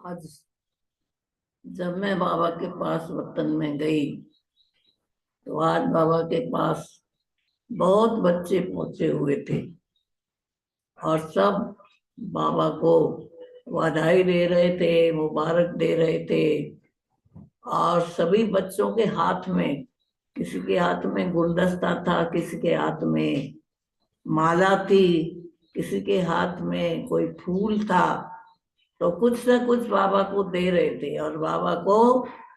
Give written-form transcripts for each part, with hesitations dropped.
आज जब मैं बाबा के पास वतन में गई तो आज बाबा के पास बहुत बच्चे पहुंचे हुए थे और सब बाबा को बधाई दे रहे थे, मुबारक दे रहे थे। और सभी बच्चों के हाथ में, किसी के हाथ में गुलदस्ता था, किसी के हाथ में माला थी, किसी के हाथ में कोई फूल था। तो कुछ ना कुछ बाबा को दे रहे थे और बाबा को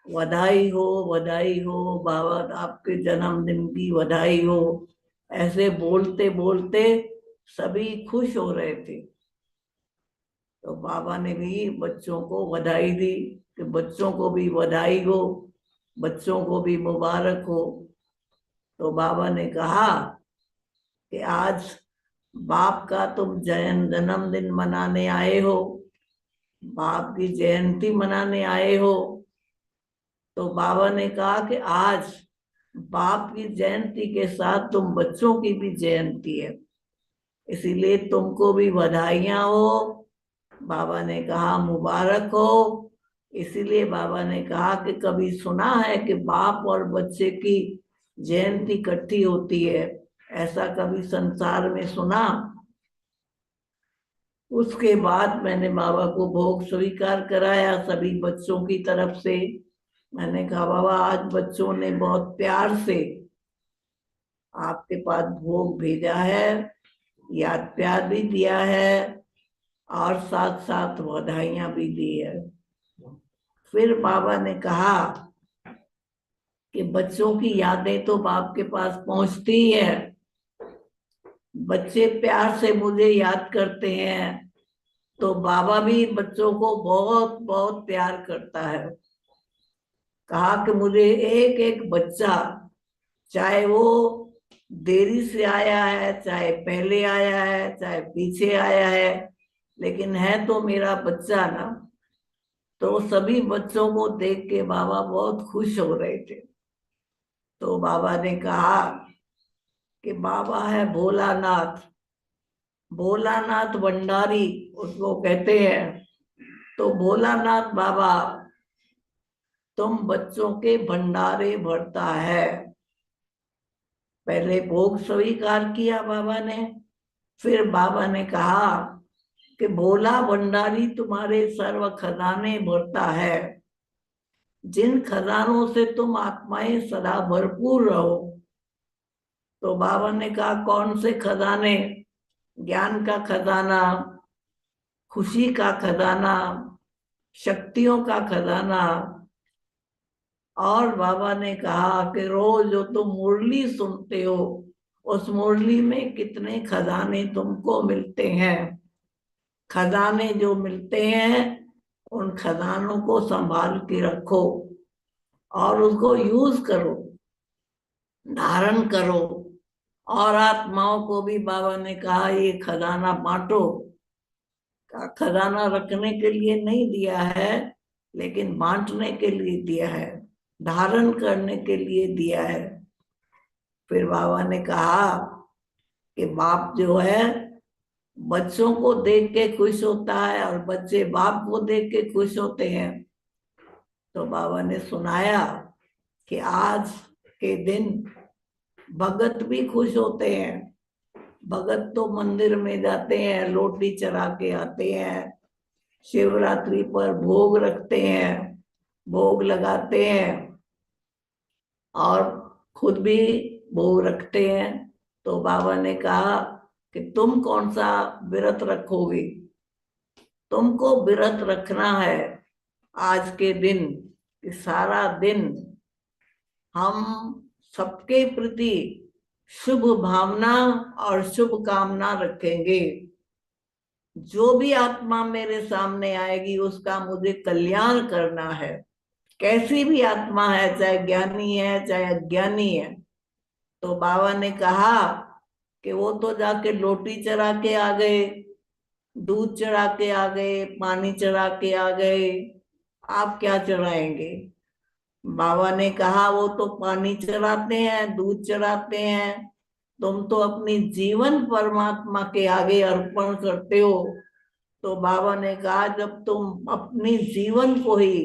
बधाई हो, बधाई हो, बाबा आपके जन्मदिन की बधाई हो, ऐसे बोलते बोलते सभी खुश हो रहे थे। तो बाबा ने भी बच्चों को बधाई दी कि बच्चों को भी बधाई हो, बच्चों को भी मुबारक हो। तो बाबा ने कहा कि आज बाप का तुम जन्मदिन मनाने आए हो, बाप की जयंती मनाने आए हो। तो बाबा ने कहा कि आज बाप की जयंती के साथ तुम बच्चों की भी जयंती है, इसीलिए तुमको भी बधाइयां हो। बाबा ने कहा मुबारक हो। इसीलिए बाबा ने कहा कि कभी सुना है कि बाप और बच्चे की जयंती इकट्ठी होती है? ऐसा कभी संसार में सुना? उसके बाद मैंने बाबा को भोग स्वीकार कराया सभी बच्चों की तरफ से। मैंने कहा बाबा आज बच्चों ने बहुत प्यार से आपके पास भोग भेजा है, याद प्यार भी दिया है और साथ साथ बधाइयां भी दी है। फिर बाबा ने कहा कि बच्चों की यादें तो बाप के पास पहुंचती ही है, बच्चे प्यार से मुझे याद करते हैं, तो बाबा भी बच्चों को बहुत बहुत प्यार करता है। कहा कि मुझे एक एक बच्चा, चाहे वो देरी से आया है, चाहे पहले आया है, चाहे पीछे आया है, लेकिन है तो मेरा बच्चा ना। तो सभी बच्चों को देख के बाबा बहुत खुश हो रहे थे। तो बाबा ने कहा कि बाबा है भोलानाथ, भोलानाथ भंडारी उसको कहते हैं। तो भोलानाथ बाबा तुम बच्चों के भंडारे भरता है। पहले भोग स्वीकार किया बाबा ने, फिर बाबा ने कहा कि भोला भंडारी तुम्हारे सर्व खजाने भरता है, जिन खजानों से तुम आत्माएं सदा भरपूर रहो। तो बाबा ने कहा कौन से खजाने? ज्ञान का खजाना, खुशी का खजाना, शक्तियों का खजाना। और बाबा ने कहा कि रोज जो तुम मुरली सुनते हो, उस मुरली में कितने खजाने तुमको मिलते हैं। खजाने जो मिलते हैं उन खजानों को संभाल के रखो और उसको यूज करो, धारण करो। और आत्माओं को भी बाबा ने कहा ये खजाना बांटो। का खजाना रखने के लिए नहीं दिया है, लेकिन बांटने के लिए दिया है, धारण करने के लिए दिया है। फिर बाबा ने कहा कि बाप जो है बच्चों को देख के खुश होता है और बच्चे बाप को देख के खुश होते हैं। तो बाबा ने सुनाया कि आज के दिन भगत भी खुश होते हैं। भगत तो मंदिर में जाते हैं, लोटी चढ़ा के आते हैं, शिवरात्रि पर भोग रखते हैं, भोग लगाते हैं और खुद भी भोग रखते हैं। तो बाबा ने कहा कि तुम कौन सा व्रत रखोगे? तुमको व्रत रखना है आज के दिन कि सारा दिन हम सबके प्रति शुभ भावना और शुभ कामना रखेंगे। जो भी आत्मा मेरे सामने आएगी उसका मुझे कल्याण करना है, कैसी भी आत्मा है, चाहे ज्ञानी है चाहे अज्ञानी है। तो बाबा ने कहा कि वो तो जाके लोटी चढ़ा के आ गए, दूध चढ़ा के आ गए, पानी चढ़ा के आ गए, आप क्या चढ़ाएंगे? बाबा ने कहा वो तो पानी चढ़ाते हैं, दूध चढ़ाते हैं, तुम तो अपनी जीवन परमात्मा के आगे अर्पण करते हो। तो बाबा ने कहा जब तुम अपनी जीवन को ही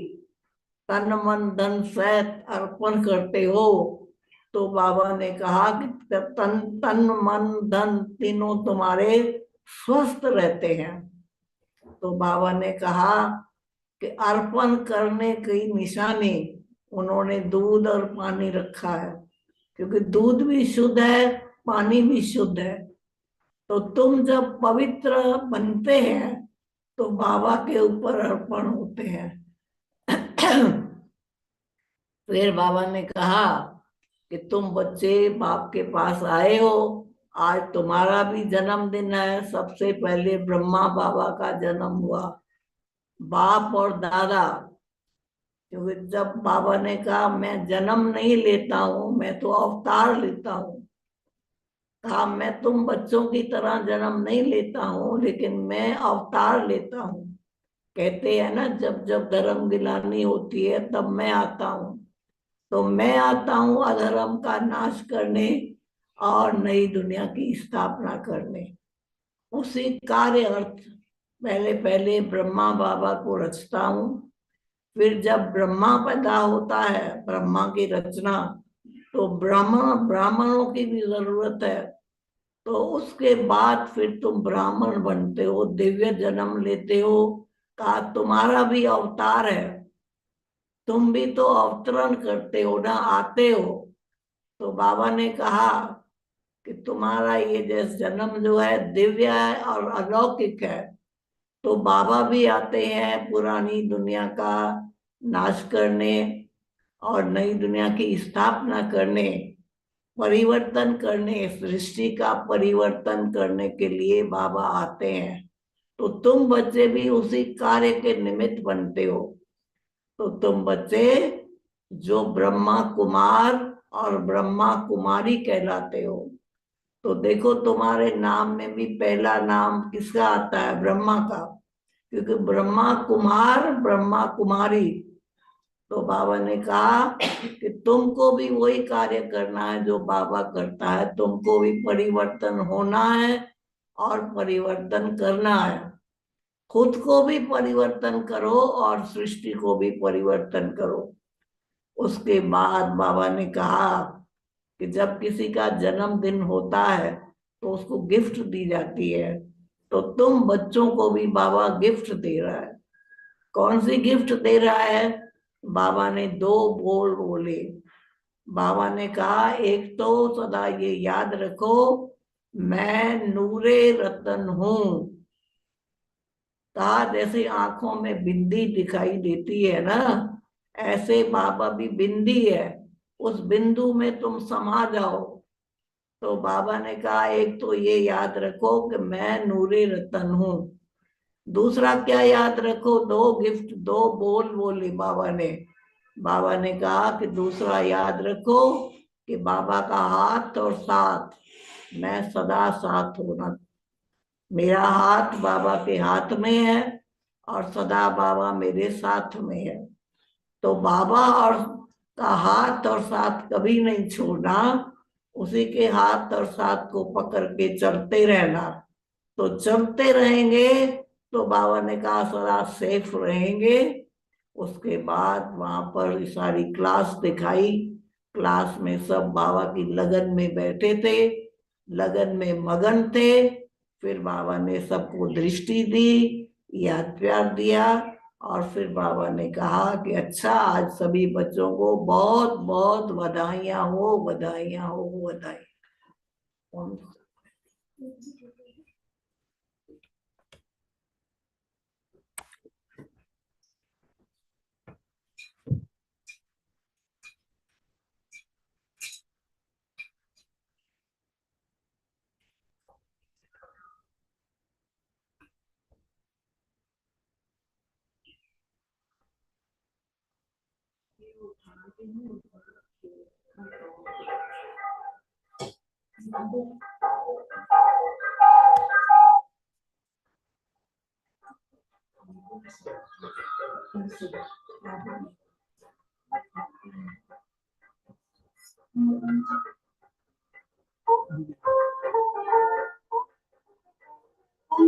तन मन धन सहित अर्पण करते हो, तो बाबा ने कहा कि तन तन मन धन तीनों तुम्हारे स्वस्थ रहते हैं। तो बाबा ने कहा कि अर्पण करने की निशानी उन्होंने दूध और पानी रखा है, क्योंकि दूध भी शुद्ध है, पानी भी शुद्ध है। तो तुम जब पवित्र बनते हैं तो बाबा के ऊपर अर्पण होते हैं। फिर बाबा ने कहा कि तुम बच्चे बाप के पास आए हो, आज तुम्हारा भी जन्मदिन है। सबसे पहले ब्रह्मा बाबा का जन्म हुआ, बाप और दादा। क्योंकि जब बाबा ने कहा मैं जन्म नहीं लेता हूँ, मैं तो अवतार लेता हूँ, कहा मैं तुम बच्चों की तरह जन्म नहीं लेता हूँ, लेकिन मैं अवतार लेता हूँ। कहते हैं ना, जब जब धर्म गिलानी होती है तब मैं आता हूँ। तो मैं आता हूँ अधर्म का नाश करने और नई दुनिया की स्थापना करने। उसी कार्य अर्थ पहले पहले ब्रह्मा बाबा को रचता हूँ। फिर जब ब्रह्मा पैदा होता है, ब्रह्मा की रचना, तो ब्राह्मणों की भी जरूरत है। तो उसके बाद फिर तुम ब्राह्मण बनते हो, दिव्य जन्म लेते हो। कहा तुम्हारा भी अवतार है, तुम भी तो अवतरण करते हो ना, आते हो। तो बाबा ने कहा कि तुम्हारा ये जैसे जन्म जो है दिव्य है और अलौकिक है। तो बाबा भी आते हैं पुरानी दुनिया का नाश करने और नई दुनिया की स्थापना करने, परिवर्तन करने, सृष्टि का परिवर्तन करने के लिए बाबा आते हैं। तो तुम बच्चे भी उसी कार्य के निमित्त बनते हो। तो तुम बच्चे जो ब्रह्मा कुमार और ब्रह्मा कुमारी कहलाते हो। तो देखो तुम्हारे नाम में भी पहला नाम किसका आता है? ब्रह्मा का, क्योंकि ब्रह्मा कुमार ब्रह्मा कुमारी। तो बाबा ने कहा कि तुमको भी वही कार्य करना है जो बाबा करता है, तुमको भी परिवर्तन होना है और परिवर्तन करना है। खुद को भी परिवर्तन करो और सृष्टि को भी परिवर्तन करो। उसके बाद बाबा ने कहा कि जब किसी का जन्मदिन होता है तो उसको गिफ्ट दी जाती है। तो तुम बच्चों को भी बाबा गिफ्ट दे रहा है। कौन सी गिफ्ट दे रहा है? बाबा ने दो बोल बोले। बाबा ने कहा एक तो सदा ये याद रखो, मैं नूरे रतन हूं। कहा जैसे आंखों में बिंदी दिखाई देती है ना, ऐसे बाबा भी बिंदी है, उस बिंदु में तुम समा जाओ। तो बाबा ने कहा एक तो ये याद रखो कि मैं नूरे रतन हूं। दूसरा क्या याद रखो? दो गिफ्ट, दो बोल बोले बाबा ने। बाबा ने कहा कि दूसरा याद रखो कि बाबा का हाथ और साथ, मैं सदा साथ होना। मेरा हाथ बाबा के हाथ में है और सदा बाबा मेरे साथ में है। तो बाबा और का हाथ और साथ कभी नहीं छोड़ना, उसी के हाथ और साथ को पकड़ के चलते रहना। तो चलते रहेंगे तो बाबा ने कहा सदा सेफ रहेंगे। उसके बाद वहां पर सारी क्लास दिखाई। क्लास में सब बाबा की लगन में बैठे थे, लगन में मगन थे। फिर बाबा ने सबको दृष्टि दी, याद प्यार दिया, और फिर बाबा ने कहा कि अच्छा आज सभी बच्चों को बहुत बहुत बधाइयां हो, बधाइयां हो, बधाई। ओम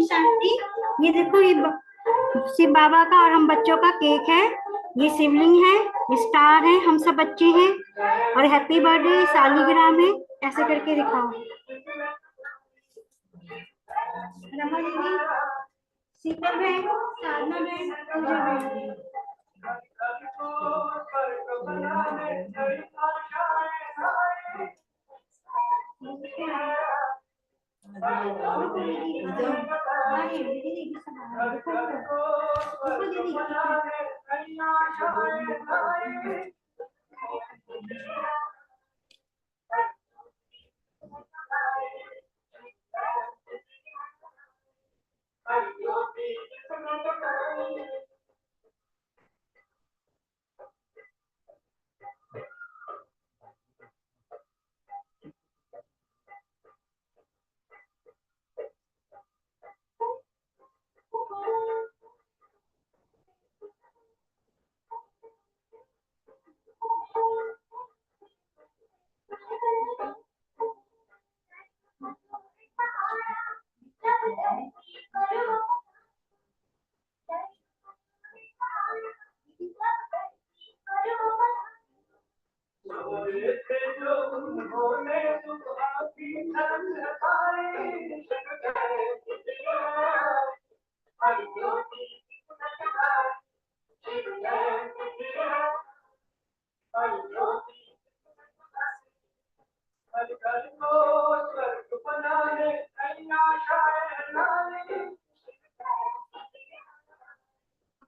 शांति। ये देखो, ये शिव बाबा का और हम बच्चों का केक है, ये शिवलिंग है, ये स्टार है, हम सब बच्चे हैं, और हैप्पी बर्थडे सालीग्राम है, ऐसे करके दिखाओ। रमा दीदी, शीतल बहन, साधना बहन, पूजा बहन।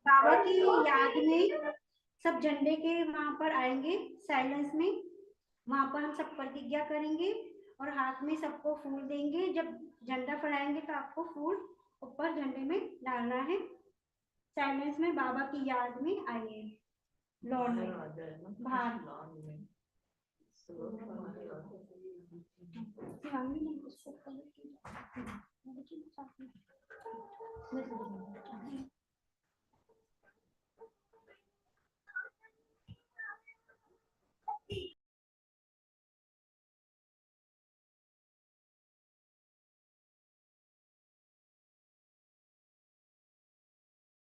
बाबा की याद में सब झंडे के वहां पर आएंगे साइलेंस में, वहां पर हम सब प्रतिज्ञा करेंगे और हाथ में सबको फूल देंगे। जब झंडा फहराएंगे तो आपको फूल ऊपर झंडे में डालना है। साइलेंस में बाबा की याद में आइए, लॉन में बाहर।